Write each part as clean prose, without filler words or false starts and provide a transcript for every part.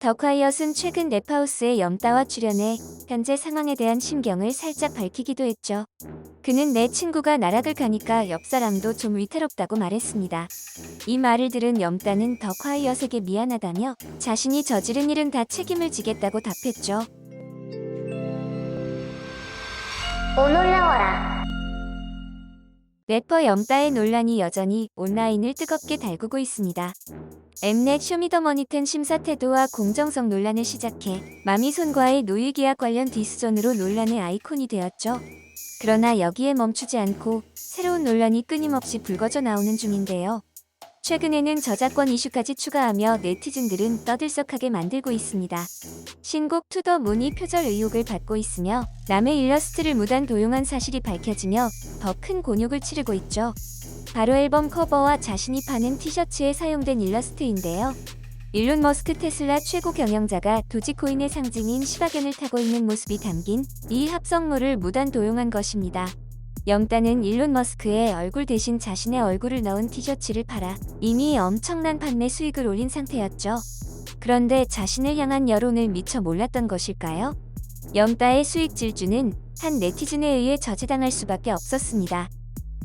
더콰이엇은 최근 랩하우스의 염따와 출연해 현재 상황에 대한 심경을 살짝 밝히기도 했죠. 그는 내 친구가 나락을 가니까 옆 사람도 좀 위태롭다고 말했습니다. 이 말을 들은 염따는 더콰이엇에게 미안하다며 자신이 저지른 일은 다 책임을 지겠다고 답했죠. 오 놀라워라. 래퍼 염따의 논란이 여전히 온라인을 뜨겁게 달구고 있습니다. 엠넷 쇼미더머니10 심사 태도와 공정성 논란을 시작해 마미손과의 노예 계약 관련 디스전으로 논란의 아이콘이 되었죠. 그러나 여기에 멈추지 않고 새로운 논란이 끊임없이 불거져 나오는 중인데요. 최근에는 저작권 이슈까지 추가하며 네티즌들은 떠들썩하게 만들고 있습니다. 신곡 투 더 문이 표절 의혹을 받고 있으며 남의 일러스트를 무단 도용한 사실이 밝혀지며 더 큰 곤욕을 치르고 있죠. 바로 앨범 커버와 자신이 파는 티셔츠에 사용된 일러스트인데요. 일론 머스크 테슬라 최고 경영자가 도지코인의 상징인 시바견을 타고 있는 모습이 담긴 이 합성물을 무단 도용한 것입니다. 염따는 일론 머스크의 얼굴 대신 자신의 얼굴을 넣은 티셔츠를 팔아 이미 엄청난 판매 수익을 올린 상태였죠. 그런데 자신을 향한 여론을 미처 몰랐던 것일까요? 염따의 수익 질주는 한 네티즌에 의해 저지당할 수밖에 없었습니다.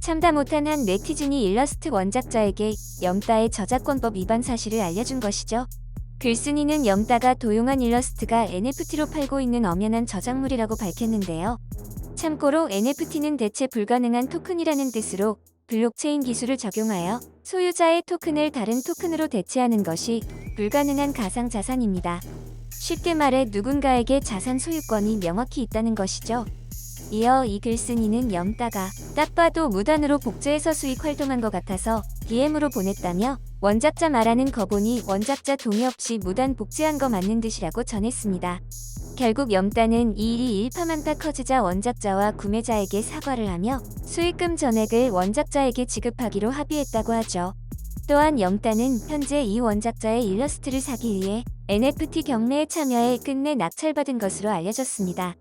참다 못한 한 네티즌이 일러스트 원작자에게 염따의 저작권법 위반 사실을 알려준 것이죠. 글쓴이는 염따가 도용한 일러스트가 NFT로 팔고 있는 엄연한 저작물이라고 밝혔는데요. 참고로 NFT는 대체 불가능한 토큰이라는 뜻으로 블록체인 기술을 적용하여 소유자의 토큰을 다른 토큰으로 대체하는 것이 불가능한 가상자산입니다. 쉽게 말해 누군가에게 자산 소유권이 명확히 있다는 것이죠. 이어 이 글쓴이는 염따가 딱 봐도 무단으로 복제해서 수익 활동한 것 같아서 DM으로 보냈다며 원작자 말하는 거 보니 원작자 동의 없이 무단 복제한 거 맞는 듯이라고 전했습니다. 결국 염따는 이 일이 일파만파 커지자 원작자와 구매자에게 사과를 하며 수익금 전액을 원작자에게 지급하기로 합의했다고 하죠. 또한 염따는 현재 이 원작자의 일러스트를 사기 위해 NFT 경매에 참여해 끝내 낙찰받은 것으로 알려졌습니다.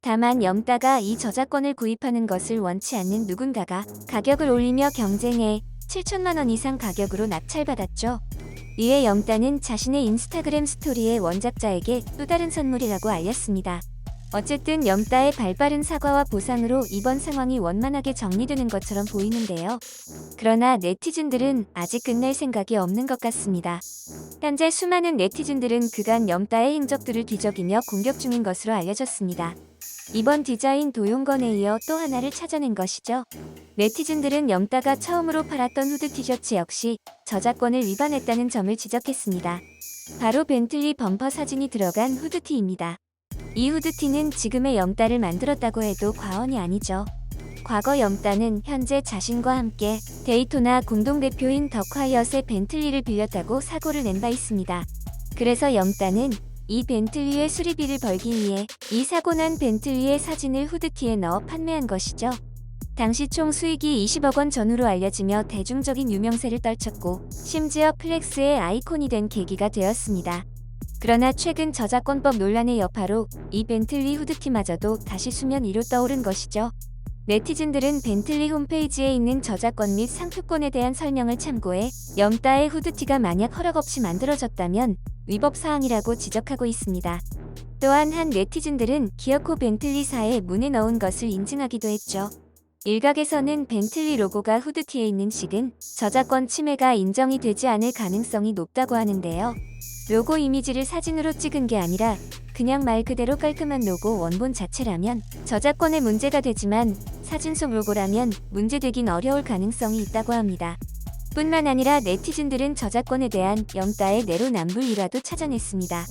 다만 염따가 이 저작권을 구입하는 것을 원치 않는 누군가가 가격을 올리며 경쟁해 7천만 원 이상 가격으로 낙찰받았죠. 이에 염따는 자신의 인스타그램 스토리에 원작자에게 또 다른 선물이라고 알렸습니다. 어쨌든 염따의 발빠른 사과와 보상으로 이번 상황이 원만하게 정리되는 것처럼 보이는데요. 그러나 네티즌들은 아직 끝낼 생각이 없는 것 같습니다. 현재 수많은 네티즌들은 그간 염따의 행적들을 뒤적이며 공격 중인 것으로 알려졌습니다. 이번 디자인 도용건에 이어 또 하나를 찾아낸 것이죠. 네티즌들은 염따가 처음으로 팔았던 후드 티셔츠 역시 저작권을 위반했다는 점을 지적했습니다. 바로 벤틀리 범퍼 사진이 들어간 후드티입니다. 이 후드티는 지금의 염따를 만들었다고 해도 과언이 아니죠. 과거 염따는 현재 자신과 함께 데이토나 공동대표인 더콰이엇의 벤틀리를 빌렸다고 사고를 낸 바 있습니다. 그래서 염따는 이 벤틀리의 수리비를 벌기 위해 이 사고난 벤틀리의 사진을 후드티에 넣어 판매한 것이죠. 당시 총 수익이 20억 원 전후로 알려지며 대중적인 유명세를 떨쳤고 심지어 플렉스의 아이콘이 된 계기가 되었습니다. 그러나 최근 저작권법 논란의 여파로 이 벤틀리 후드티마저도 다시 수면 위로 떠오른 것이죠. 네티즌들은 벤틀리 홈페이지에 있는 저작권 및 상표권에 대한 설명을 참고해 염따의 후드티가 만약 허락 없이 만들어졌다면 위법 사항이라고 지적하고 있습니다. 또한 한 네티즌들은 기어코 벤틀리사에 문에 넣은 것을 인증하기도 했죠. 일각에서는 벤틀리 로고가 후드티에 있는 식은 저작권 침해가 인정이 되지 않을 가능성이 높다고 하는데요. 로고 이미지를 사진으로 찍은 게 아니라 그냥 말 그대로 깔끔한 로고 원본 자체라면 저작권에 문제가 되지만 사진 속 로고라면 문제되긴 어려울 가능성이 있다고 합니다. 뿐만 아니라 네티즌들은 저작권에 대한 염따의 내로남불이라도 찾아냈습니다.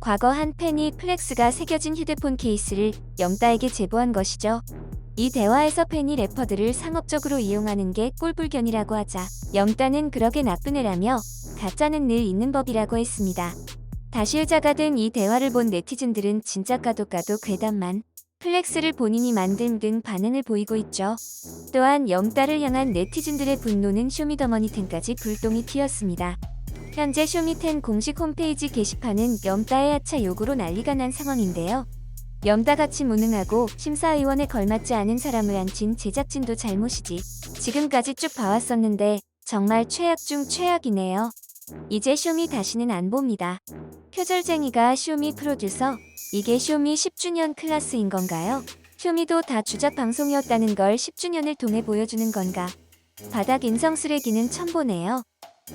과거 한 팬이 플렉스가 새겨진 휴대폰 케이스를 염따에게 제보한 것이죠. 이 대화에서 팬이 래퍼들을 상업적으로 이용하는 게 꼴불견이라고 하자 염따는 그러게 나쁜 애라며 가짜는 늘 있는 법이라고 했습니다. 다시의자가 된 이 대화를 본 네티즌들은 진짜 까도 괴담만 플렉스를 본인이 만든 등 반응을 보이고 있죠. 또한 염따를 향한 네티즌들의 분노는 쇼미더머니10까지 불똥이 튀었습니다. 현재 쇼미10 공식 홈페이지 게시판은 염따의 하차 요구로 난리가 난 상황인데요. 염따같이 무능하고 심사위원에 걸맞지 않은 사람을 앉힌 제작진도 잘못이지. 지금까지 쭉 봐왔었는데 정말 최악 중 최악이네요. 이제 쇼미 다시는 안 봅니다. 표절쟁이가 쇼미 프로듀서, 이게 쇼미 10주년 클래스인 건가요? 쇼미도 다 주작 방송이었다는 걸 10주년을 통해 보여주는 건가? 바닥 인성 쓰레기는 처음 보네요.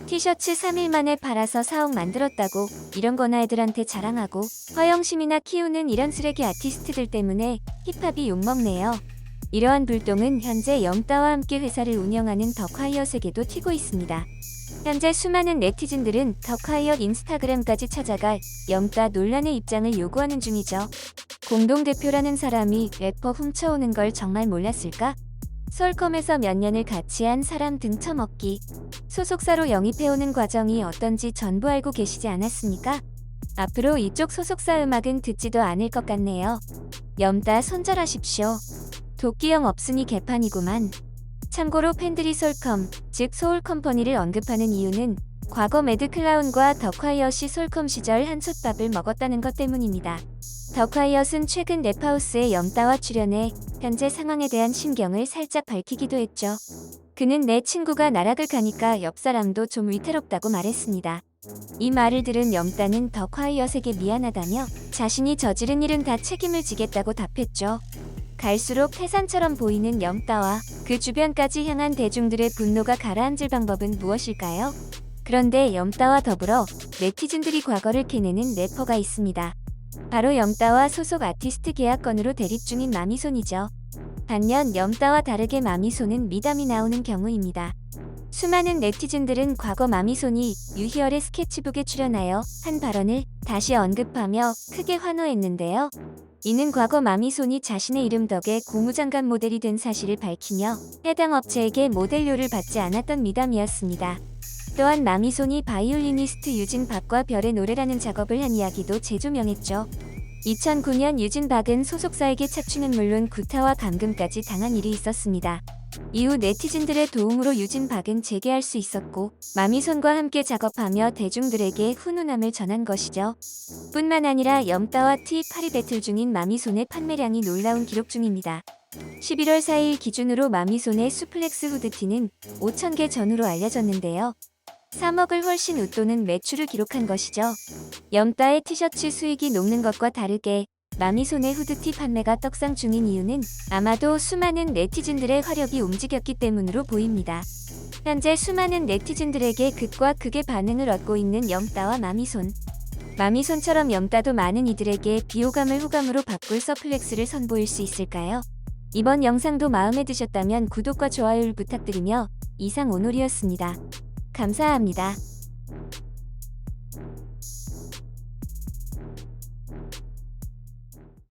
티셔츠 3일 만에 팔아서 4억 만들었다고 이런 거나 애들한테 자랑하고 허영심이나 키우는 이런 쓰레기 아티스트들 때문에 힙합이 욕먹네요. 이러한 불똥은 현재 염따와 함께 회사를 운영하는 더콰이엇에게도 튀고 있습니다. 현재 수많은 네티즌들은 더콰이엇 인스타그램까지 찾아가 염따 논란의 입장을 요구하는 중이죠. 공동대표라는 사람이 래퍼 훔쳐오는 걸 정말 몰랐을까? 솔컴에서 몇 년을 같이 한 사람 등쳐먹기. 소속사로 영입해오는 과정이 어떤지 전부 알고 계시지 않았습니까? 앞으로 이쪽 소속사 음악은 듣지도 않을 것 같네요. 염따 손절하십시오. 도끼형 없으니 개판이구만. 참고로 팬들이 솔컴, 즉 소울컴퍼니를 언급하는 이유는 과거 매드클라운과 더콰이엇이 솔컴 시절 한솥밥을 먹었다는 것 때문입니다. 더콰이엇은 최근 랩하우스에 염따와 출연해 현재 상황에 대한 심경을 살짝 밝히기도 했죠. 그는 내 친구가 나락을 가니까 옆 사람도 좀 위태롭다고 말했습니다. 이 말을 들은 염따는 더콰이엇에게 미안하다며 자신이 저지른 일은 다 책임을 지겠다고 답했죠. 갈수록 태산처럼 보이는 염따와 그 주변까지 향한 대중들의 분노가 가라앉을 방법은 무엇일까요? 그런데 염따와 더불어 네티즌들이 과거를 캐내는 래퍼가 있습니다. 바로 염따와 소속 아티스트 계약건으로 대립 중인 마미손이죠. 반면 염따와 다르게 마미손은 미담이 나오는 경우입니다. 수많은 네티즌들은 과거 마미손이 유희열의 스케치북에 출연하여 한 발언을 다시 언급하며 크게 환호했는데요. 이는 과거 마미손이 자신의 이름 덕에 고무장갑 모델이 된 사실을 밝히며 해당 업체에게 모델료를 받지 않았던 미담이었습니다. 또한 마미손이 바이올리니스트 유진 박과 별의 노래라는 작업을 한 이야기도 재조명했죠. 2009년 유진 박은 소속사에게 착취는 물론 구타와 감금까지 당한 일이 있었습니다. 이후 네티즌들의 도움으로 유진 박은 재개할 수 있었고 마미손과 함께 작업하며 대중들에게 훈훈함을 전한 것이죠. 뿐만 아니라 염따와 T8이 배틀 중인 마미손의 판매량이 놀라운 기록 중입니다. 11월 4일 기준으로 마미손의 수플렉스 후드티는 5,000개 전후로 알려졌는데요. 3억을 훨씬 웃도는 매출을 기록한 것이죠. 염따의 티셔츠 수익이 높는 것과 다르게 마미손의 후드티 판매가 떡상 중인 이유는 아마도 수많은 네티즌들의 화력이 움직였기 때문으로 보입니다. 현재 수많은 네티즌들에게 극과 극의 반응을 얻고 있는 염따와 마미손. 마미손처럼 염따도 많은 이들에게 비호감을 호감으로 바꿀 서플렉스를 선보일 수 있을까요? 이번 영상도 마음에 드셨다면 구독과 좋아요를 부탁드리며 이상 오놀이었습니다. 감사합니다.